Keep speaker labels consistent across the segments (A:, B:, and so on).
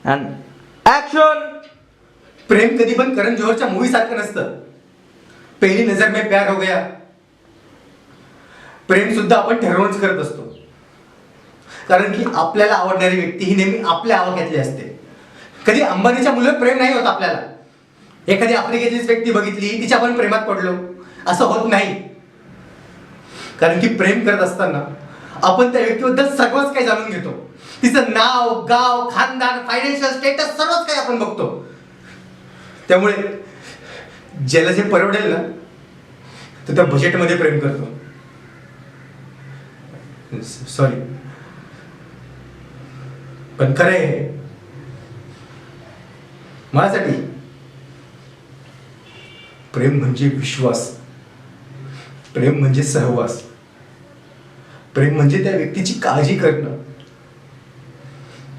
A: And action.
B: प्रेम कधी पण करण जोहरच्या movie सारखं नसतं. पहिली नजर में प्यार हो गया. प्रेम सुद्धा आपण ठरवूनच करत असतो, कारण की आपल्याला आवडणारी व्यक्ती ही नेहमी आपल्या आवाक्यातली असते. कधी अंबानीच्या मुलं प्रेम नाही होत आपल्याला. एखादी आफ्रिकेतलीच व्यक्ती बघितली, तिच्या आपण प्रेमात पडलो असं होत नाही. कारण की प्रेम करत असताना आपण त्या व्यक्तीबद्दल सगळंच काही जाणून घेतो. तिचं नाव, गाव, खानदान, फायनान्शियल स्टेटस सर्वच काही आपण बघतो. त्यामुळे ज्याला जे परवडेल ना, तो त्या बजेटमध्ये प्रेम करतो. सॉरी, पण खरं आहे माझ्यासाठी प्रेम म्हणजे विश्वास. प्रेम म्हणजे सहवास. प्रेम म्हणजे त्या व्यक्तीची काळजी करणं.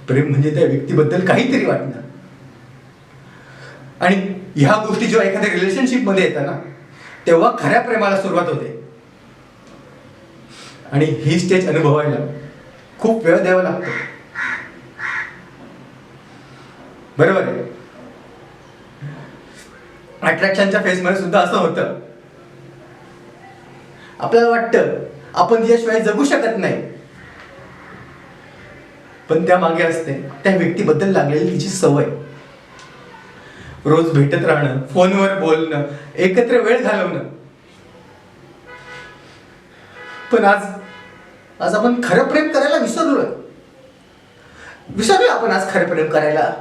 B: प्रेम म्हणजे त्या व्यक्तीबद्दल काहीतरी वाटणं. आणि ह्या गोष्टी जेव्हा एखाद्या रिलेशनशिप मध्ये येतात ना, तेव्हा खऱ्या प्रेमाला सुरुवात होते. आणि ही स्टेज अनुभवायला खूप वेळ द्यावा लागतो. बरोबर आहे. अट्रॅक्शनच्या फेजमध्ये सुद्धा असं होतं. आपल्याला वाटतं आपण तिच्याशिवाय जगू शकत नाही, पण त्या मागे असते त्या व्यक्तीबद्दल लागलेली तिची सवय. रोज भेटत राहणं, फोनवर बोलणं, एकत्र वेळ घालवणं. पण आज आपण खरं प्रेम करायला विसरलोय. आपण आज खरं प्रेम करायला.